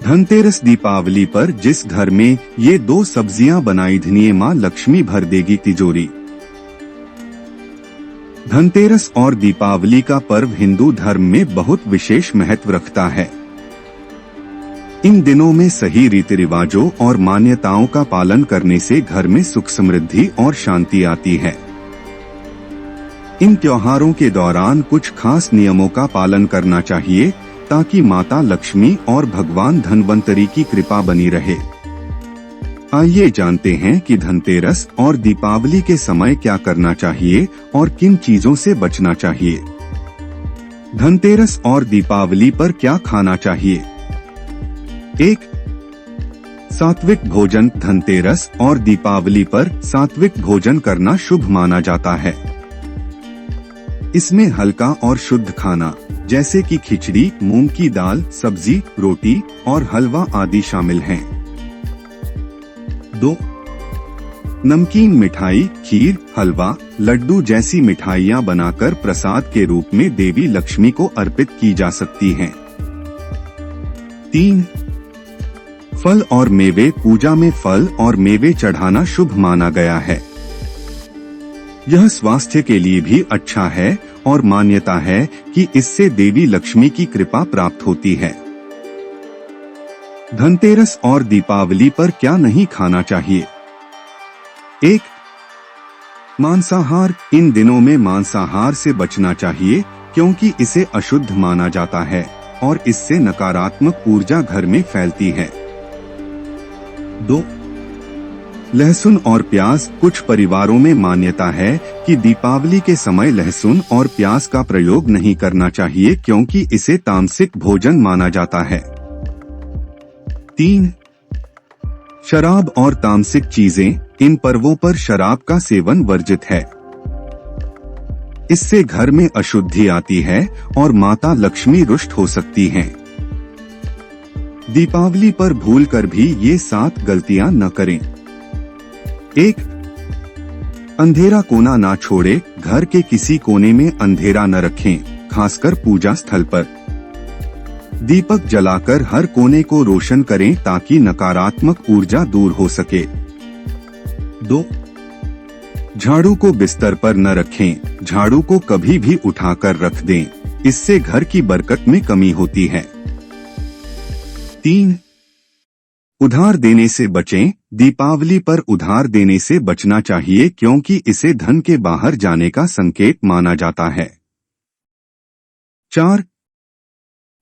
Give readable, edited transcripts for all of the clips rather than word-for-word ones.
धनतेरस दीपावली पर जिस घर में ये दो सब्जियां बनाई धनिए माँ लक्ष्मी भर देगी तिजोरी। धनतेरस और दीपावली का पर्व हिंदू धर्म में बहुत विशेष महत्व रखता है। इन दिनों में सही रीति रिवाजों और मान्यताओं का पालन करने से घर में सुख समृद्धि और शांति आती है। इन त्योहारों के दौरान कुछ खास नियमों का पालन करना चाहिए ताकि माता लक्ष्मी और भगवान धन्वंतरी की कृपा बनी रहे। आइए जानते हैं कि धनतेरस और दीपावली के समय क्या करना चाहिए और किन चीजों से बचना चाहिए। धनतेरस और दीपावली पर क्या खाना चाहिए। 1. सात्विक भोजन। धनतेरस और दीपावली पर सात्विक भोजन करना शुभ माना जाता है। इसमें हल्का और शुद्ध खाना जैसे कि खिचड़ी, मूंग की दाल, सब्जी, रोटी और हलवा आदि शामिल हैं। 2. नमकीन मिठाई, खीर, हलवा, लड्डू जैसी मिठाइयाँ बनाकर प्रसाद के रूप में देवी लक्ष्मी को अर्पित की जा सकती हैं। 3. फल और मेवे। पूजा में फल और मेवे चढ़ाना शुभ माना गया है। यह स्वास्थ्य के लिए भी अच्छा है और मान्यता है कि इससे देवी लक्ष्मी की कृपा प्राप्त होती है। धनतेरस और दीपावली पर क्या नहीं खाना चाहिए। 1. मांसाहार। इन दिनों में मांसाहार से बचना चाहिए क्योंकि इसे अशुद्ध माना जाता है और इससे नकारात्मक ऊर्जा घर में फैलती है। 2. लहसुन और प्याज। कुछ परिवारों में मान्यता है कि दीपावली के समय लहसुन और प्याज का प्रयोग नहीं करना चाहिए क्योंकि इसे तामसिक भोजन माना जाता है। 3. शराब और तामसिक चीजें। इन पर्वों पर शराब का सेवन वर्जित है। इससे घर में अशुद्धि आती है और माता लक्ष्मी रुष्ट हो सकती हैं। दीपावली पर भूलकर भी ये 7 गलतियां न करें। 1. अंधेरा कोना ना छोड़े। घर के किसी कोने में अंधेरा न रखें, खासकर पूजा स्थल पर। दीपक जलाकर हर कोने को रोशन करें ताकि नकारात्मक ऊर्जा दूर हो सके। 2. झाड़ू को बिस्तर पर न रखें। झाड़ू को कभी भी उठाकर रख दें, इससे घर की बरकत में कमी होती है। 3. उधार देने से बचें। दीपावली पर उधार देने से बचना चाहिए क्योंकि इसे धन के बाहर जाने का संकेत माना जाता है। 4.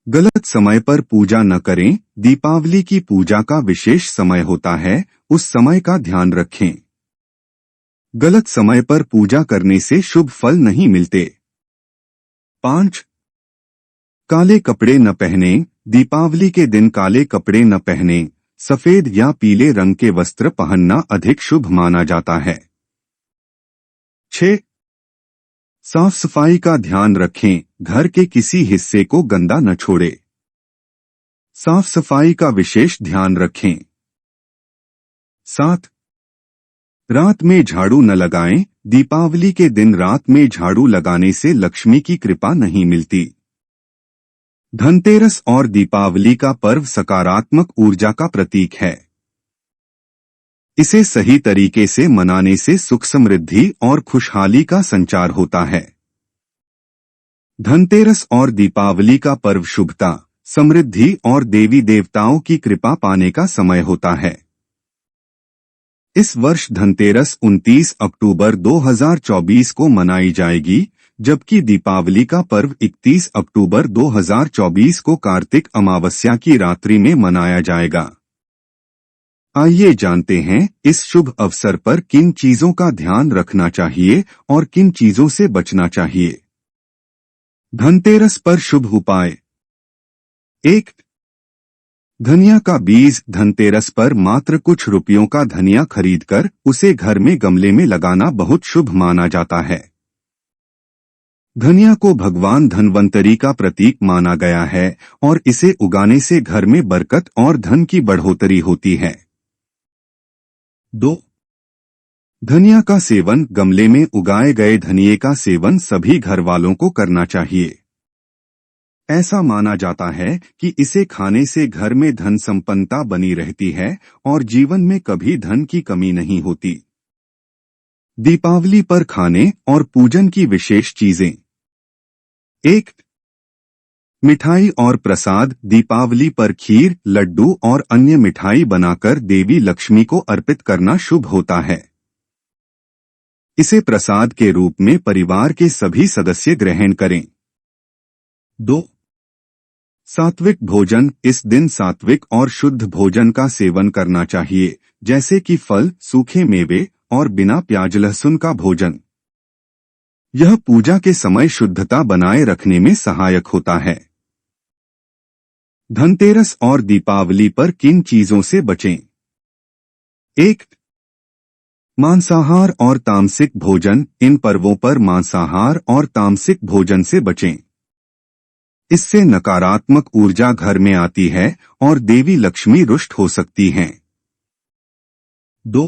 गलत समय पर पूजा न करें। दीपावली की पूजा का विशेष समय होता है, उस समय का ध्यान रखें। गलत समय पर पूजा करने से शुभ फल नहीं मिलते। 5. काले कपड़े न पहने। दीपावली के दिन काले कपड़े न पहने। सफेद या पीले रंग के वस्त्र पहनना अधिक शुभ माना जाता है। 6. साफ सफाई का ध्यान रखें। घर के किसी हिस्से को गंदा न छोड़े। साफ सफाई का विशेष ध्यान रखें। 7. रात में झाड़ू न लगाएं। दीपावली के दिन रात में झाड़ू लगाने से लक्ष्मी की कृपा नहीं मिलती। धनतेरस और दीपावली का पर्व सकारात्मक ऊर्जा का प्रतीक है। इसे सही तरीके से मनाने से सुख समृद्धि और खुशहाली का संचार होता है। धनतेरस और दीपावली का पर्व शुभता, समृद्धि और देवी देवताओं की कृपा पाने का समय होता है। इस वर्ष धनतेरस 29 अक्टूबर 2024 को मनाई जाएगी, जबकि दीपावली का पर्व 31 अक्टूबर 2024 को कार्तिक अमावस्या की रात्रि में मनाया जाएगा। आइए जानते हैं इस शुभ अवसर पर किन चीजों का ध्यान रखना चाहिए और किन चीजों से बचना चाहिए। धनतेरस पर शुभ उपाय। 1. धनिया का बीज। धनतेरस पर मात्र कुछ रुपयों का धनिया खरीदकर उसे घर में गमले में लगाना बहुत शुभ माना जाता है। धनिया को भगवान धन्वंतरी का प्रतीक माना गया है और इसे उगाने से घर में बरकत और धन की बढ़ोतरी होती है। 2. धनिया का सेवन। गमले में उगाए गए धनिये का सेवन सभी घर वालों को करना चाहिए। ऐसा माना जाता है कि इसे खाने से घर में धन संपन्नता बनी रहती है और जीवन में कभी धन की कमी नहीं होती। दीपावली पर खाने और पूजन की विशेष चीजें। 1. मिठाई और प्रसाद। दीपावली पर खीर, लड्डू और अन्य मिठाई बनाकर देवी लक्ष्मी को अर्पित करना शुभ होता है। इसे प्रसाद के रूप में परिवार के सभी सदस्य ग्रहण करें। 2. सात्विक भोजन। इस दिन सात्विक और शुद्ध भोजन का सेवन करना चाहिए, जैसे कि फल, सूखे मेवे और बिना प्याज लहसुन का भोजन। यह पूजा के समय शुद्धता बनाए रखने में सहायक होता है। धनतेरस और दीपावली पर किन चीजों से बचें? 1. मांसाहार और तामसिक भोजन। इन पर्वों पर मांसाहार और तामसिक भोजन से बचें। इससे नकारात्मक ऊर्जा घर में आती है और देवी लक्ष्मी रुष्ट हो सकती हैं। 2.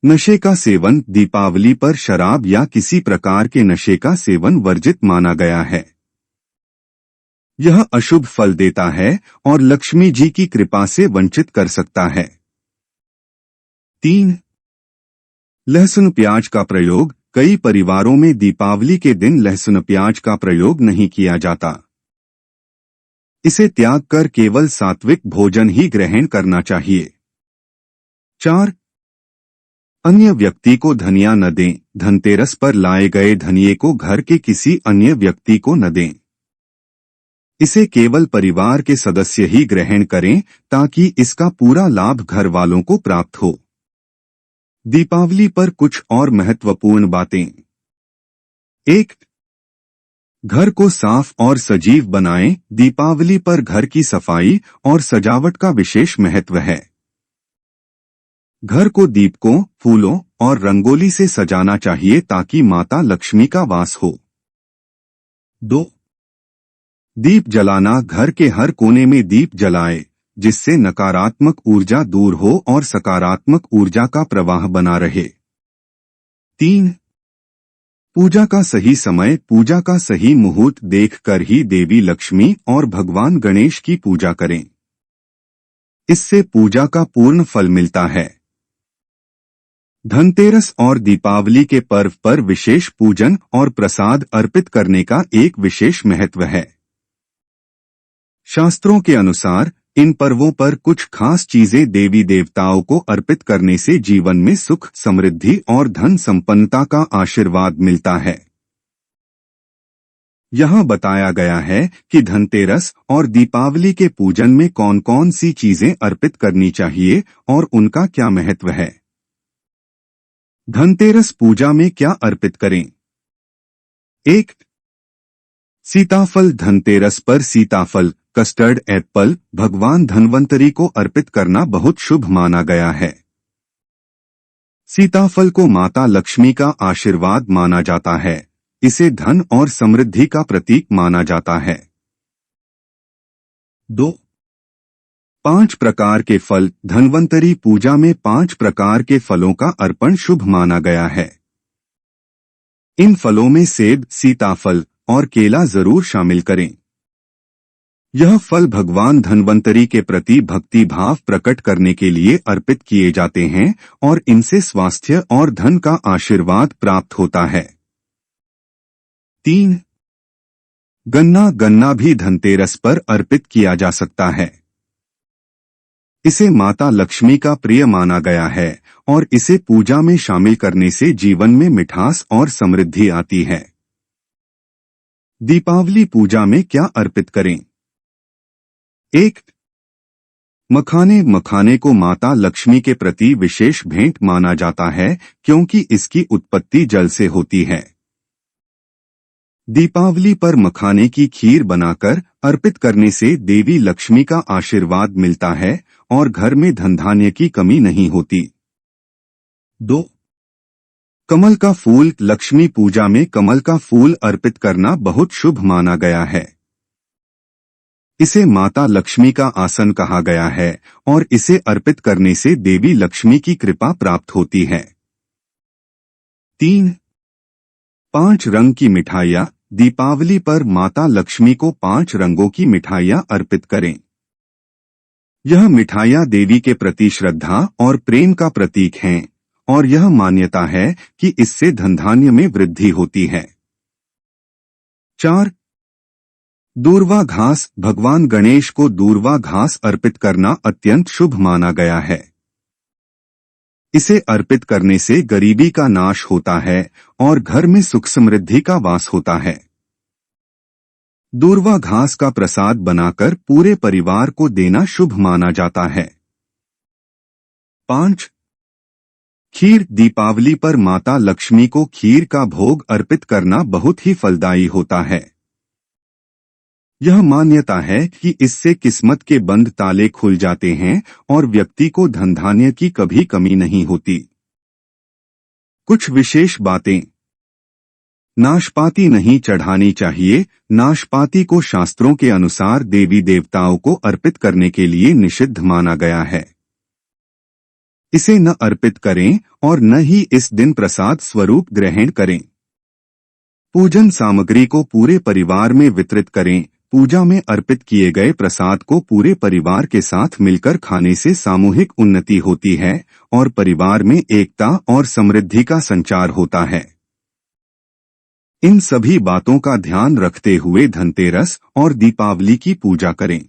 नशे का सेवन। दीपावली पर शराब या किसी प्रकार के नशे का सेवन वर्जित माना गया है। यह अशुभ फल देता है और लक्ष्मी जी की कृपा से वंचित कर सकता है। 3. लहसुन प्याज का प्रयोग। कई परिवारों में दीपावली के दिन लहसुन प्याज का प्रयोग नहीं किया जाता। इसे त्याग कर केवल सात्विक भोजन ही ग्रहण करना चाहिए। 4. अन्य व्यक्ति को धनिया न दें। धनतेरस पर लाए गए धनिये को घर के किसी अन्य व्यक्ति को न दें। इसे केवल परिवार के सदस्य ही ग्रहण करें ताकि इसका पूरा लाभ घर वालों को प्राप्त हो। दीपावली पर कुछ और महत्वपूर्ण बातें। 1. घर को साफ और सजीव बनाएं। दीपावली पर घर की सफाई और सजावट का विशेष महत्व है। घर को दीपकों, फूलों और रंगोली से सजाना चाहिए ताकि माता लक्ष्मी का वास हो। 2. दीप जलाना। घर के हर कोने में दीप जलाएं, जिससे नकारात्मक ऊर्जा दूर हो और सकारात्मक ऊर्जा का प्रवाह बना रहे। 3. पूजा का सही समय। पूजा का सही मुहूर्त देखकर ही देवी लक्ष्मी और भगवान गणेश की पूजा करें। इससे पूजा का पूर्ण फल मिलता है। धनतेरस और दीपावली के पर्व पर विशेष पूजन और प्रसाद अर्पित करने का एक विशेष महत्व है। शास्त्रों के अनुसार इन पर्वों पर कुछ खास चीजें देवी देवताओं को अर्पित करने से जीवन में सुख, समृद्धि और धन संपन्नता का आशीर्वाद मिलता है। यहाँ बताया गया है कि धनतेरस और दीपावली के पूजन में कौन कौन सी चीजें अर्पित करनी चाहिए और उनका क्या महत्व है। धनतेरस पूजा में क्या अर्पित करें? 1. सीताफल। धनतेरस पर सीताफल, कस्टर्ड एप्पल भगवान धन्वंतरी को अर्पित करना बहुत शुभ माना गया है। सीताफल को माता लक्ष्मी का आशीर्वाद माना जाता है। इसे धन और समृद्धि का प्रतीक माना जाता है। 2. 5 प्रकार के फल। धन्वंतरी पूजा में 5 प्रकार के फलों का अर्पण शुभ माना गया है। इन फलों में सेब, सीताफल और केला जरूर शामिल करें। यह फल भगवान धन्वंतरी के प्रति भक्ति भाव प्रकट करने के लिए अर्पित किए जाते हैं और इनसे स्वास्थ्य और धन का आशीर्वाद प्राप्त होता है। 3. गन्ना। गन्ना भी धनतेरस पर अर्पित किया जा सकता है। इसे माता लक्ष्मी का प्रिय माना गया है और इसे पूजा में शामिल करने से जीवन में मिठास और समृद्धि आती है। दीपावली पूजा में क्या अर्पित करें? 1. मखाने। मखाने को माता लक्ष्मी के प्रति विशेष भेंट माना जाता है क्योंकि इसकी उत्पत्ति जल से होती है। दीपावली पर मखाने की खीर बनाकर अर्पित करने से देवी लक्ष्मी का आशीर्वाद मिलता है और घर में धन धान्य की कमी नहीं होती। 2. कमल का फूल। लक्ष्मी पूजा में कमल का फूल अर्पित करना बहुत शुभ माना गया है। इसे माता लक्ष्मी का आसन कहा गया है और इसे अर्पित करने से देवी लक्ष्मी की कृपा प्राप्त होती है। 3. 5 रंग की मिठाइयाँ। दीपावली पर माता लक्ष्मी को 5 रंगों की मिठाइयाँ अर्पित करें। यह मिठाइयाँ देवी के प्रति श्रद्धा और प्रेम का प्रतीक हैं और यह मान्यता है कि इससे धन धान्य में वृद्धि होती है। 4. दूर्वा घास। भगवान गणेश को दूर्वा घास अर्पित करना अत्यंत शुभ माना गया है। इसे अर्पित करने से गरीबी का नाश होता है और घर में सुख समृद्धि का वास होता है। दूर्वा घास का प्रसाद बनाकर पूरे परिवार को देना शुभ माना जाता है। 5. खीर। दीपावली पर माता लक्ष्मी को खीर का भोग अर्पित करना बहुत ही फलदायी होता है। यह मान्यता है कि इससे किस्मत के बंद ताले खुल जाते हैं और व्यक्ति को धन धान्य की कभी कमी नहीं होती। कुछ विशेष बातें। नाशपाती नहीं चढ़ानी चाहिए। नाशपाती को शास्त्रों के अनुसार देवी देवताओं को अर्पित करने के लिए निषिद्ध माना गया है। इसे न अर्पित करें और न ही इस दिन प्रसाद स्वरूप ग्रहण करें। पूजन सामग्री को पूरे परिवार में वितरित करें। पूजा में अर्पित किए गए प्रसाद को पूरे परिवार के साथ मिलकर खाने से सामूहिक उन्नति होती है और परिवार में एकता और समृद्धि का संचार होता है। इन सभी बातों का ध्यान रखते हुए धनतेरस और दीपावली की पूजा करें।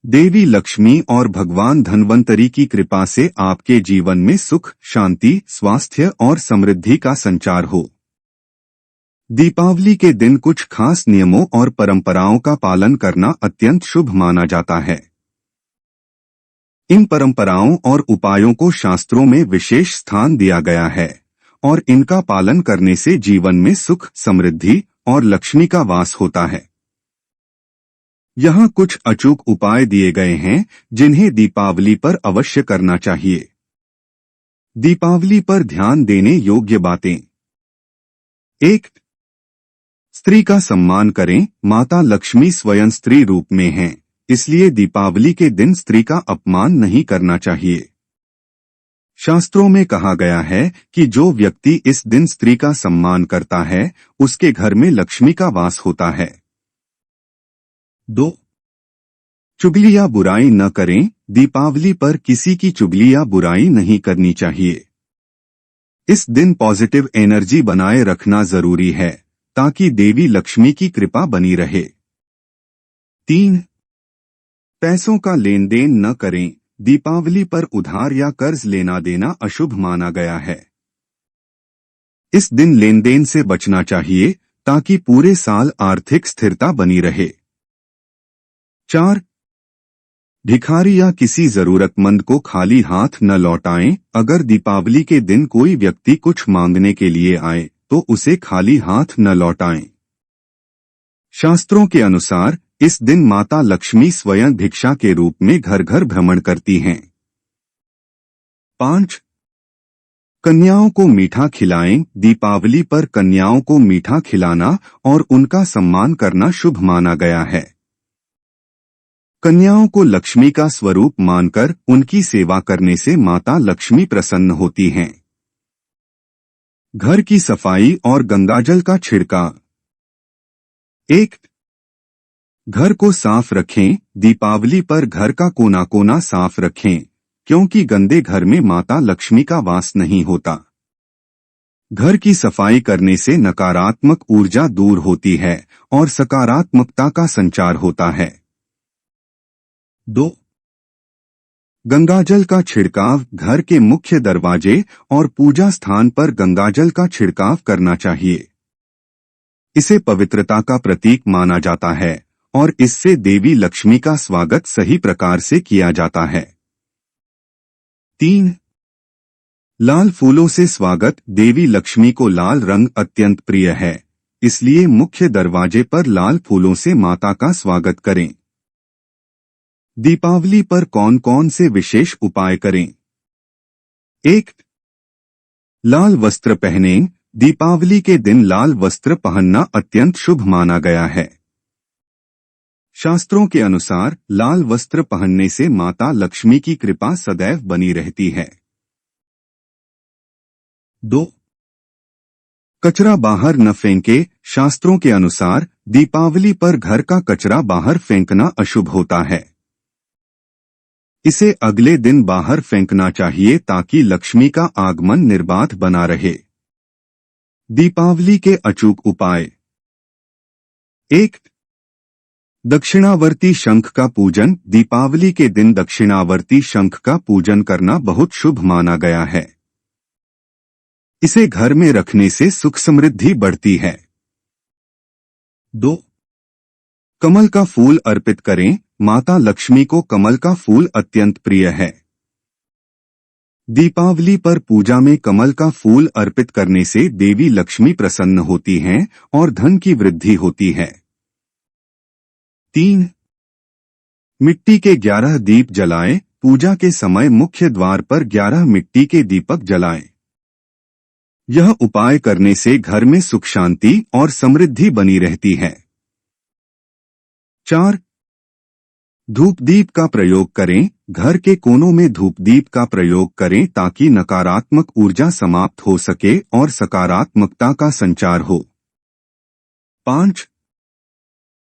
देवी लक्ष्मी और भगवान धन्वंतरी की कृपा से आपके जीवन में सुख, शांति, स्वास्थ्य और समृद्धि का संचार हो। दीपावली के दिन कुछ खास नियमों और परंपराओं का पालन करना अत्यंत शुभ माना जाता है। इन परंपराओं और उपायों को शास्त्रों में विशेष स्थान दिया गया है और इनका पालन करने से जीवन में सुख, समृद्धि और लक्ष्मी का वास होता है। यहाँ कुछ अचूक उपाय दिए गए हैं जिन्हें दीपावली पर अवश्य करना चाहिए। दीपावली पर ध्यान देने योग्य बातें। 1. स्त्री का सम्मान करें। माता लक्ष्मी स्वयं स्त्री रूप में हैं, इसलिए दीपावली के दिन स्त्री का अपमान नहीं करना चाहिए। शास्त्रों में कहा गया है कि जो व्यक्ति इस दिन स्त्री का सम्मान करता है उसके घर में लक्ष्मी का वास होता है। 2. चुगली या बुराई न करें। दीपावली पर किसी की चुगली या बुराई नहीं करनी चाहिए। इस दिन पॉजिटिव एनर्जी बनाए रखना जरूरी है ताकि देवी लक्ष्मी की कृपा बनी रहे। 3. पैसों का लेन देन न करें। दीपावली पर उधार या कर्ज लेना देना अशुभ माना गया है। इस दिन लेन देन से बचना चाहिए ताकि पूरे साल आर्थिक स्थिरता बनी रहे। 4. भिखारी या किसी जरूरतमंद को खाली हाथ न लौटाएं। अगर दीपावली के दिन कोई व्यक्ति कुछ मांगने के लिए आए तो उसे खाली हाथ न लौटाएं। शास्त्रों के अनुसार इस दिन माता लक्ष्मी स्वयं भिक्षा के रूप में घर घर भ्रमण करती हैं। 5. कन्याओं को मीठा खिलाएं। दीपावली पर कन्याओं को मीठा खिलाना और उनका सम्मान करना शुभ माना गया है। कन्याओं को लक्ष्मी का स्वरूप मानकर उनकी सेवा करने से माता लक्ष्मी प्रसन्न होती हैं। घर की सफाई और गंगाजल का छिड़काव। 1. घर को साफ रखें। दीपावली पर घर का कोना कोना साफ रखें क्योंकि गंदे घर में माता लक्ष्मी का वास नहीं होता। घर की सफाई करने से नकारात्मक ऊर्जा दूर होती है और सकारात्मकता का संचार होता है। 2. गंगाजल का छिड़काव। घर के मुख्य दरवाजे और पूजा स्थान पर गंगाजल का छिड़काव करना चाहिए। इसे पवित्रता का प्रतीक माना जाता है और इससे देवी लक्ष्मी का स्वागत सही प्रकार से किया जाता है। 3. लाल फूलों से स्वागत। देवी लक्ष्मी को लाल रंग अत्यंत प्रिय है, इसलिए मुख्य दरवाजे पर लाल फूलों से माता का स्वागत करें। दीपावली पर कौन कौन से विशेष उपाय करें? 1. लाल वस्त्र पहनें। दीपावली के दिन लाल वस्त्र पहनना अत्यंत शुभ माना गया है। शास्त्रों के अनुसार लाल वस्त्र पहनने से माता लक्ष्मी की कृपा सदैव बनी रहती है। 2. कचरा बाहर न फेंके। शास्त्रों के अनुसार दीपावली पर घर का कचरा बाहर फेंकना अशुभ होता है। इसे अगले दिन बाहर फेंकना चाहिए ताकि लक्ष्मी का आगमन निर्बाध बना रहे। दीपावली के अचूक उपाय। 1. दक्षिणावर्ती शंख का पूजन। दीपावली के दिन दक्षिणावर्ती शंख का पूजन करना बहुत शुभ माना गया है। इसे घर में रखने से सुख समृद्धि बढ़ती है। 2. कमल का फूल अर्पित करें। माता लक्ष्मी को कमल का फूल अत्यंत प्रिय है। दीपावली पर पूजा में कमल का फूल अर्पित करने से देवी लक्ष्मी प्रसन्न होती हैं और धन की वृद्धि होती है। 3. मिट्टी के 11 दीप जलाएं। पूजा के समय मुख्य द्वार पर 11 मिट्टी के दीपक जलाएं। यह उपाय करने से घर में सुख शांति और समृद्धि बनी रहती है। 4. धूपदीप का प्रयोग करें। घर के कोनों में धूपदीप का प्रयोग करें ताकि नकारात्मक ऊर्जा समाप्त हो सके और सकारात्मकता का संचार हो। 5.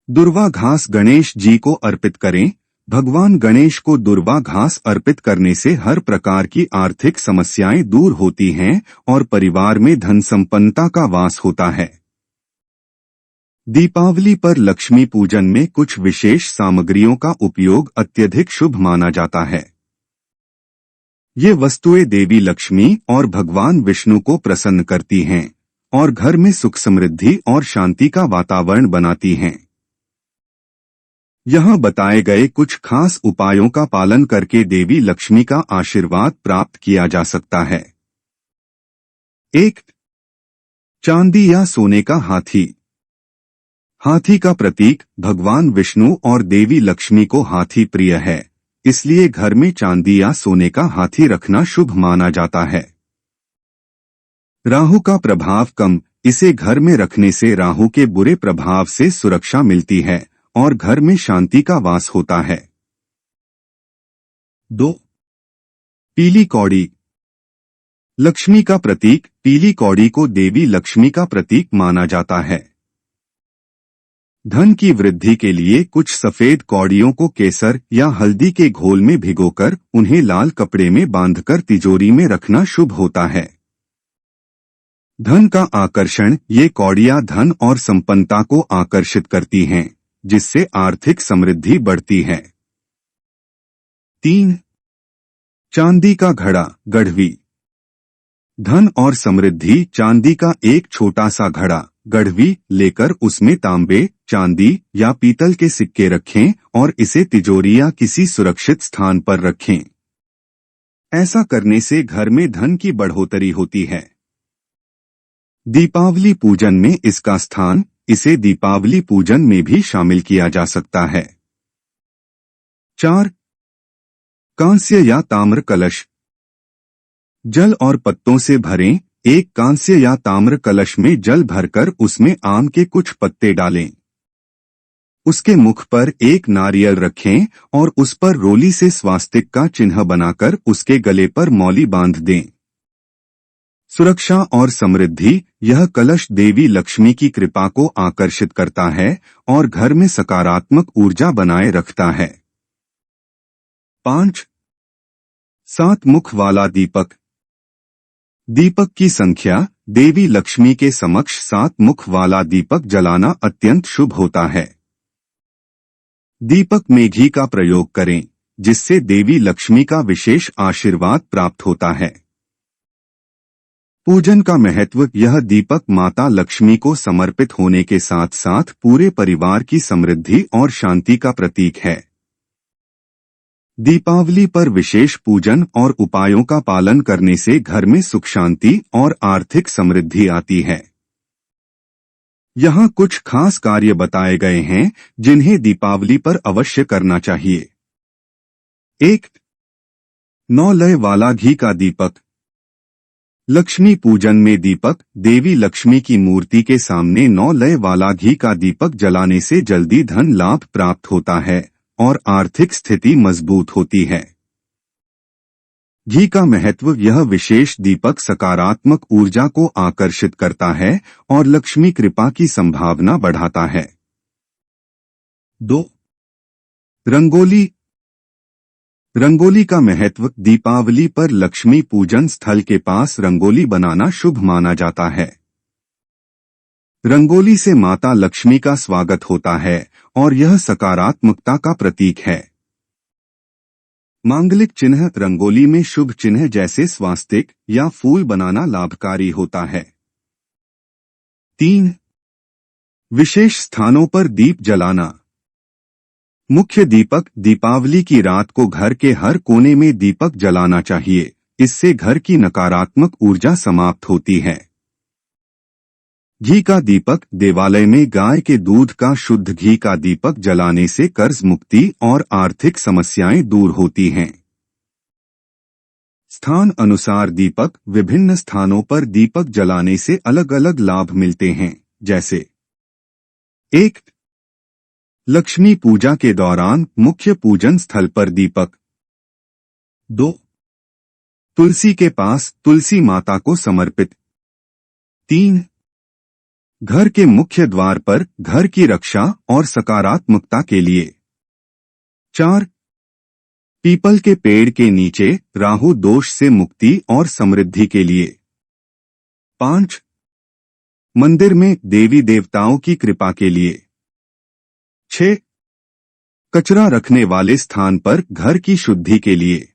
दुर्वा घास गणेश जी को अर्पित करें। भगवान गणेश को दुर्वा घास अर्पित करने से हर प्रकार की आर्थिक समस्याएं दूर होती हैं और परिवार में धन संपन्नता का वास होता है। दीपावली पर लक्ष्मी पूजन में कुछ विशेष सामग्रियों का उपयोग अत्यधिक शुभ माना जाता है। ये वस्तुएं देवी लक्ष्मी और भगवान विष्णु को प्रसन्न करती हैं और घर में सुख समृद्धि और शांति का वातावरण बनाती हैं। यहाँ बताए गए कुछ खास उपायों का पालन करके देवी लक्ष्मी का आशीर्वाद प्राप्त किया जा सकता है। 1. चांदी या सोने का हाथी। हाथी का प्रतीक भगवान विष्णु और देवी लक्ष्मी को हाथी प्रिय है, इसलिए घर में चांदी या सोने का हाथी रखना शुभ माना जाता है। राहु का प्रभाव कम। इसे घर में रखने से राहु के बुरे प्रभाव से सुरक्षा मिलती है और घर में शांति का वास होता है। 2. पीली कौड़ी। लक्ष्मी का प्रतीक पीली कौड़ी को देवी लक्ष्मी का प्रतीक माना जाता है। धन की वृद्धि के लिए कुछ सफेद कौड़ियों को केसर या हल्दी के घोल में भिगोकर उन्हें लाल कपड़े में बांधकर तिजोरी में रखना शुभ होता है। धन का आकर्षण। ये कौड़ियां धन और संपन्नता को आकर्षित करती हैं, जिससे आर्थिक समृद्धि बढ़ती है। 3. चांदी का घड़ा गढ़वी। धन और समृद्धि। चांदी का एक छोटा सा घड़ा गढ़वी लेकर उसमें तांबे, चांदी या पीतल के सिक्के रखें और इसे तिजोरी या किसी सुरक्षित स्थान पर रखें। ऐसा करने से घर में धन की बढ़ोतरी होती है। दीपावली पूजन में इसका स्थान। इसे दीपावली पूजन में भी शामिल किया जा सकता है। 4. कांस्य या ताम्र कलश। जल और पत्तों से भरें। एक कांस्य या ताम्र कलश में जल भरकर उसमें आम के कुछ पत्ते डालें। उसके मुख पर एक नारियल रखें और उस पर रोली से स्वास्तिक का चिन्ह बनाकर उसके गले पर मौली बांध दें। सुरक्षा और समृद्धि। यह कलश देवी लक्ष्मी की कृपा को आकर्षित करता है और घर में सकारात्मक ऊर्जा बनाए रखता है। 5. 7 मुख वाला दीपक। दीपक की संख्या। देवी लक्ष्मी के समक्ष 7 मुख वाला दीपक जलाना अत्यंत शुभ होता है। दीपक में घी का प्रयोग करें, जिससे देवी लक्ष्मी का विशेष आशीर्वाद प्राप्त होता है। पूजन का महत्व। यह दीपक माता लक्ष्मी को समर्पित होने के साथ साथ पूरे परिवार की समृद्धि और शांति का प्रतीक है। दीपावली पर विशेष पूजन और उपायों का पालन करने से घर में सुख शांति और आर्थिक समृद्धि आती है। यहाँ कुछ खास कार्य बताए गए हैं जिन्हें दीपावली पर अवश्य करना चाहिए। 1. 9 लय वाला घी का दीपक। लक्ष्मी पूजन में दीपक। देवी लक्ष्मी की मूर्ति के सामने 9 लय वाला घी का दीपक जलाने से जल्दी धन लाभ प्राप्त होता है और आर्थिक स्थिति मजबूत होती है। घी का महत्व। यह विशेष दीपक सकारात्मक ऊर्जा को आकर्षित करता है और लक्ष्मी कृपा की संभावना बढ़ाता है। 2. रंगोली। रंगोली का महत्व। दीपावली पर लक्ष्मी पूजन स्थल के पास रंगोली बनाना शुभ माना जाता है। रंगोली से माता लक्ष्मी का स्वागत होता है और यह सकारात्मकता का प्रतीक है। मांगलिक चिन्ह। रंगोली में शुभ चिन्ह जैसे स्वास्तिक या फूल बनाना लाभकारी होता है। 3. विशेष स्थानों पर दीप जलाना। मुख्य दीपक। दीपावली की रात को घर के हर कोने में दीपक जलाना चाहिए, इससे घर की नकारात्मक ऊर्जा समाप्त होती है। घी का दीपक। देवालय में गाय के दूध का शुद्ध घी का दीपक जलाने से कर्ज मुक्ति और आर्थिक समस्याएं दूर होती हैं। स्थान अनुसार दीपक। विभिन्न स्थानों पर दीपक जलाने से अलग अलग लाभ मिलते हैं, जैसे 1. लक्ष्मी पूजा के दौरान मुख्य पूजन स्थल पर दीपक। 2. तुलसी के पास तुलसी माता को समर्पित। 3. घर के मुख्य द्वार पर घर की रक्षा और सकारात्मकता के लिए। 4. पीपल के पेड़ के नीचे राहु दोष से मुक्ति और समृद्धि के लिए। 5. मंदिर में देवी देवताओं की कृपा के लिए। 6. कचरा रखने वाले स्थान पर घर की शुद्धि के लिए।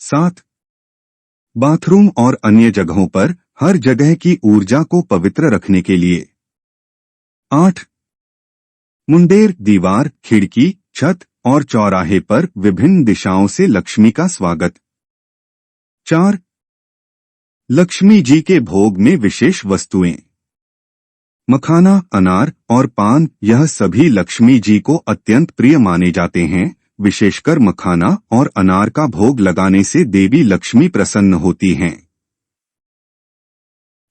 7. बाथरूम और अन्य जगहों पर हर जगह की ऊर्जा को पवित्र रखने के लिए। 8. मुंडेर। दीवार, खिड़की, छत और चौराहे पर विभिन्न दिशाओं से लक्ष्मी का स्वागत। 4. लक्ष्मी जी के भोग में विशेष वस्तुएं। मखाना, अनार और पान। यह सभी लक्ष्मी जी को अत्यंत प्रिय माने जाते हैं। विशेषकर मखाना और अनार का भोग लगाने से देवी लक्ष्मी प्रसन्न होती हैं।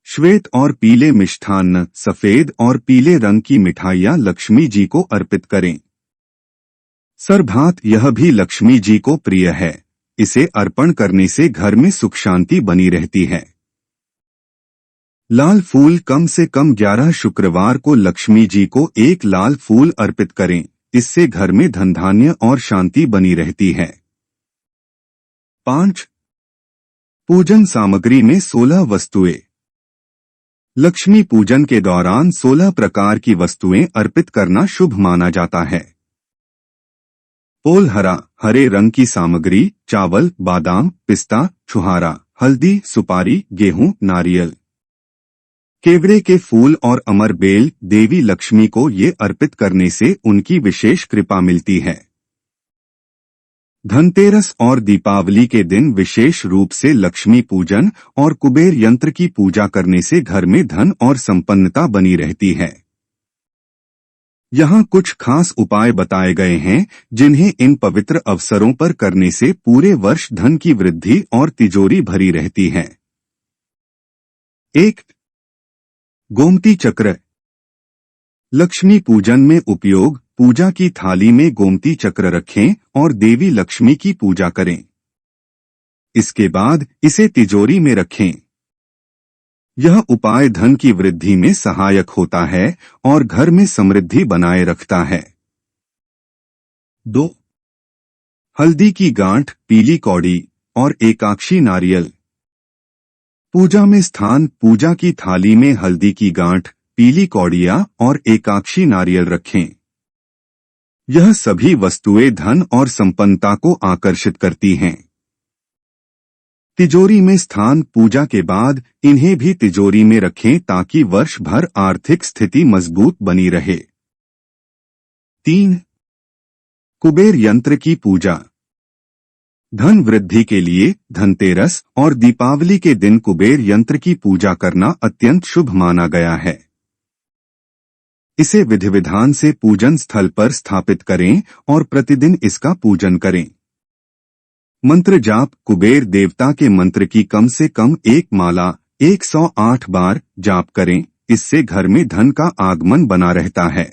श्वेत और पीले मिष्ठान्न। सफेद और पीले रंग की मिठाइयाँ लक्ष्मी जी को अर्पित करें। सरभात। यह भी लक्ष्मी जी को प्रिय है। इसे अर्पण करने से घर में सुख शांति बनी रहती है। लाल फूल। कम से कम 11 शुक्रवार को लक्ष्मी जी को एक लाल फूल अर्पित करें, इससे घर में धन धान्य और शांति बनी रहती है। 5. पूजन सामग्री में 16 वस्तुएं। लक्ष्मी पूजन के दौरान 16 प्रकार की वस्तुएं अर्पित करना शुभ माना जाता है। पोल हरा। हरे रंग की सामग्री। चावल, बादाम, पिस्ता, छुहारा, हल्दी, सुपारी, गेहूं, नारियल। केवड़े के फूल और अमर बेल। देवी लक्ष्मी को ये अर्पित करने से उनकी विशेष कृपा मिलती है। धनतेरस और दीपावली के दिन विशेष रूप से लक्ष्मी पूजन और कुबेर यंत्र की पूजा करने से घर में धन और संपन्नता बनी रहती है। यहाँ कुछ खास उपाय बताए गए हैं जिन्हें इन पवित्र अवसरों पर करने से पूरे वर्ष धन की वृद्धि और तिजोरी भरी रहती है। 1. गोमती चक्र। लक्ष्मी पूजन में उपयोग। पूजा की थाली में गोमती चक्र रखें और देवी लक्ष्मी की पूजा करें। इसके बाद इसे तिजोरी में रखें। यह उपाय धन की वृद्धि में सहायक होता है और घर में समृद्धि बनाए रखता है। 2. हल्दी की गांठ, पीली कौड़ी और एकाक्षी नारियल। पूजा में स्थान। पूजा की थाली में हल्दी की गांठ, पीली कौड़ियां और एकाक्षी नारियल रखें। यह सभी वस्तुएं धन और संपन्नता को आकर्षित करती हैं। तिजोरी में स्थान। पूजा के बाद इन्हें भी तिजोरी में रखें ताकि वर्ष भर आर्थिक स्थिति मजबूत बनी रहे। 3. कुबेर यंत्र की पूजा। धन वृद्धि के लिए धनतेरस और दीपावली के दिन कुबेर यंत्र की पूजा करना अत्यंत शुभ माना गया है। इसे विधि विधान से पूजन स्थल पर स्थापित करें और प्रतिदिन इसका पूजन करें। मंत्र जाप। कुबेर देवता के मंत्र की कम से कम एक माला 108 बार जाप करें, इससे घर में धन का आगमन बना रहता है।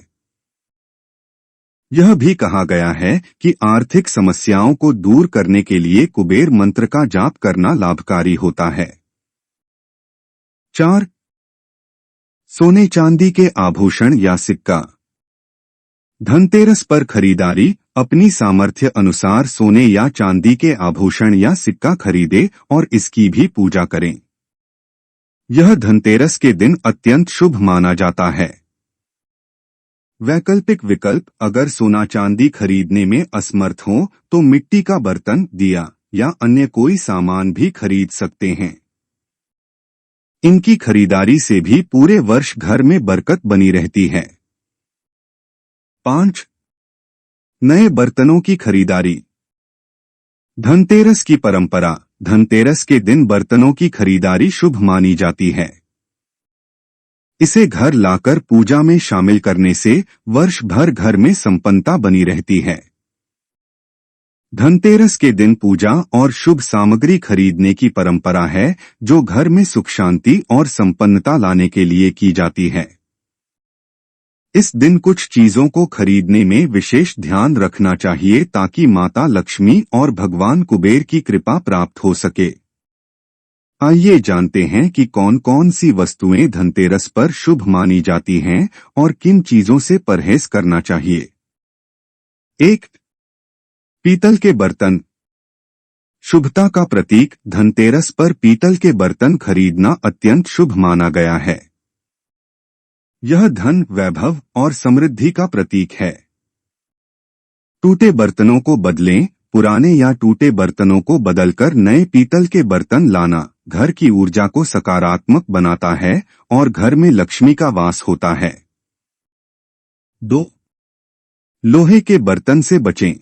यह भी कहा गया है कि आर्थिक समस्याओं को दूर करने के लिए कुबेर मंत्र का जाप करना लाभकारी होता है। 4. सोने चांदी के आभूषण या सिक्का। धनतेरस पर खरीदारी। अपनी सामर्थ्य अनुसार सोने या चांदी के आभूषण या सिक्का खरीदे और इसकी भी पूजा करें। यह धनतेरस के दिन अत्यंत शुभ माना जाता है। वैकल्पिक विकल्प, अगर सोना चांदी खरीदने में असमर्थ हो तो मिट्टी का बर्तन, दिया या अन्य कोई सामान भी खरीद सकते हैं। इनकी खरीदारी से भी पूरे वर्ष घर में बरकत बनी रहती है। 5. नए बर्तनों की खरीदारी। धनतेरस की परंपरा। धनतेरस के दिन बर्तनों की खरीदारी शुभ मानी जाती है। इसे घर लाकर पूजा में शामिल करने से वर्ष भर घर में संपन्नता बनी रहती है। धनतेरस के दिन पूजा और शुभ सामग्री खरीदने की परंपरा है, जो घर में सुख शांति और संपन्नता लाने के लिए की जाती है। इस दिन कुछ चीजों को खरीदने में विशेष ध्यान रखना चाहिए ताकि माता लक्ष्मी और भगवान कुबेर की कृपा प्राप्त हो सके। आइए जानते हैं कि कौन कौन सी वस्तुएं धनतेरस पर शुभ मानी जाती हैं और किन चीजों से परहेज करना चाहिए। 1. पीतल के बर्तन। शुभता का प्रतीक धनतेरस पर पीतल के बर्तन खरीदना अत्यंत शुभ माना गया है। यह धन, वैभव और समृद्धि का प्रतीक है। टूटे बर्तनों को बदलें। पुराने या टूटे बर्तनों को बदलकर नए पीतल के बर्तन लाना घर की ऊर्जा को सकारात्मक बनाता है और घर में लक्ष्मी का वास होता है। 2. लोहे के बर्तन से बचें।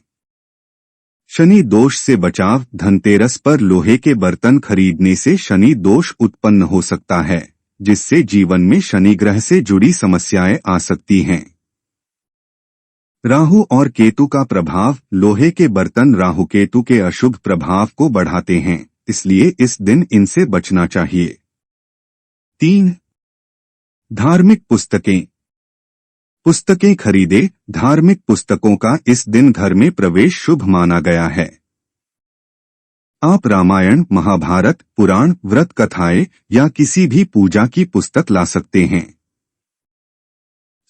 शनि दोष से बचाव। धनतेरस पर लोहे के बर्तन खरीदने से शनि दोष उत्पन्न हो सकता है, जिससे जीवन में शनि ग्रह से जुड़ी समस्याएं आ सकती हैं। राहु और केतु का प्रभाव। लोहे के बर्तन राहु केतु के अशुभ प्रभाव को बढ़ाते हैं, इसलिए इस दिन इनसे बचना चाहिए। 3. धार्मिक पुस्तकें। पुस्तकें खरीदे। धार्मिक पुस्तकों का इस दिन घर में प्रवेश शुभ माना गया है। आप रामायण, महाभारत, पुराण, व्रत कथाएं या किसी भी पूजा की पुस्तक ला सकते हैं।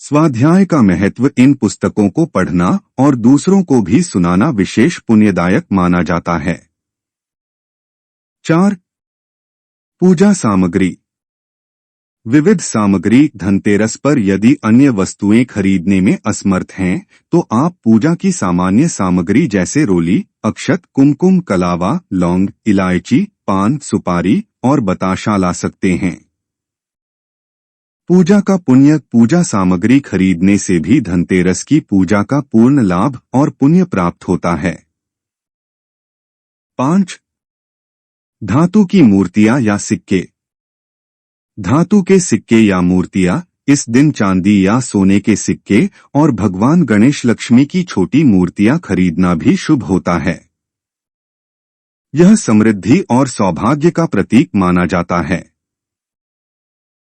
स्वाध्याय का महत्व। इन पुस्तकों को पढ़ना और दूसरों को भी सुनाना विशेष पुण्यदायक माना जाता है। 4. पूजा सामग्री। विविध सामग्री। धनतेरस पर यदि अन्य वस्तुएं खरीदने में असमर्थ हैं तो आप पूजा की सामान्य सामग्री जैसे रोली, अक्षत, कुमकुम, कलावा, लौंग, इलायची, पान, सुपारी और बताशा ला सकते हैं। पूजा का पुण्य। पूजा सामग्री खरीदने से भी धनतेरस की पूजा का पूर्ण लाभ और पुण्य प्राप्त होता है। 5. धातु की मूर्तियां या सिक्के। धातु के सिक्के या मूर्तियां। इस दिन चांदी या सोने के सिक्के और भगवान गणेश लक्ष्मी की छोटी मूर्तियां खरीदना भी शुभ होता है। यह समृद्धि और सौभाग्य का प्रतीक माना जाता है।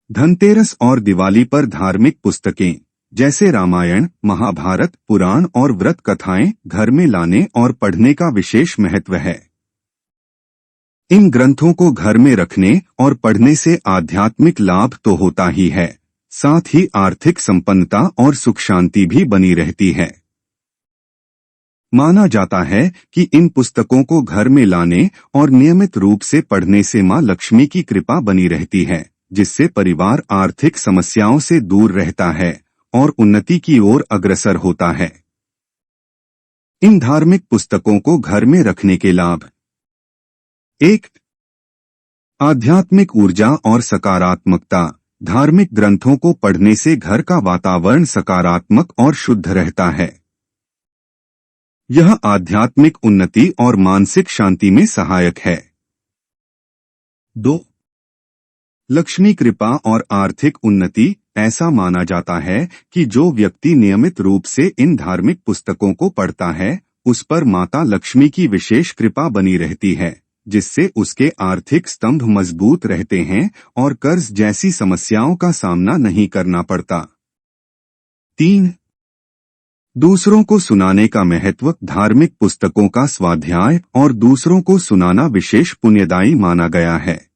धनतेरस और दिवाली पर धार्मिक पुस्तकें जैसे रामायण, महाभारत, पुराण और व्रत कथाएं घर में लाने और पढ़ने का विशेष महत्व है। इन ग्रंथों को घर में रखने और पढ़ने से आध्यात्मिक लाभ तो होता ही है, साथ ही आर्थिक संपन्नता और सुख शांति भी बनी रहती है। माना जाता है कि इन पुस्तकों को घर में लाने और नियमित रूप से पढ़ने से मां लक्ष्मी की कृपा बनी रहती है, जिससे परिवार आर्थिक समस्याओं से दूर रहता है और उन्नति की ओर अग्रसर होता है। इन धार्मिक पुस्तकों को घर में रखने के लाभ। 1. आध्यात्मिक ऊर्जा और सकारात्मकता। धार्मिक ग्रंथों को पढ़ने से घर का वातावरण सकारात्मक और शुद्ध रहता है। यह आध्यात्मिक उन्नति और मानसिक शांति में सहायक है। 2. लक्ष्मी कृपा और आर्थिक उन्नति। ऐसा माना जाता है कि जो व्यक्ति नियमित रूप से इन धार्मिक पुस्तकों को पढ़ता है, उस पर माता लक्ष्मी की विशेष कृपा बनी रहती है, जिससे उसके आर्थिक स्तंभ मजबूत रहते हैं और कर्ज जैसी समस्याओं का सामना नहीं करना पड़ता। 3. दूसरों को सुनाने का महत्व। धार्मिक पुस्तकों का स्वाध्याय और दूसरों को सुनाना विशेष पुण्यदायी माना गया है।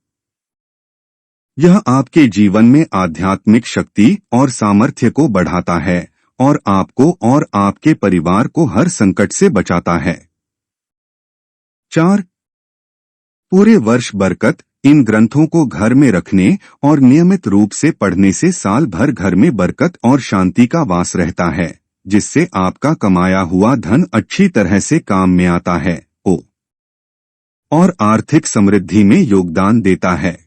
यह आपके जीवन में आध्यात्मिक शक्ति और सामर्थ्य को बढ़ाता है और आपको और आपके परिवार को हर संकट से बचाता है। 4. पूरे वर्ष बरकत। इन ग्रंथों को घर में रखने और नियमित रूप से पढ़ने से साल भर घर में बरकत और शांति का वास रहता है, जिससे आपका कमाया हुआ धन अच्छी तरह से काम में आता है और आर्थिक समृद्धि में योगदान देता है।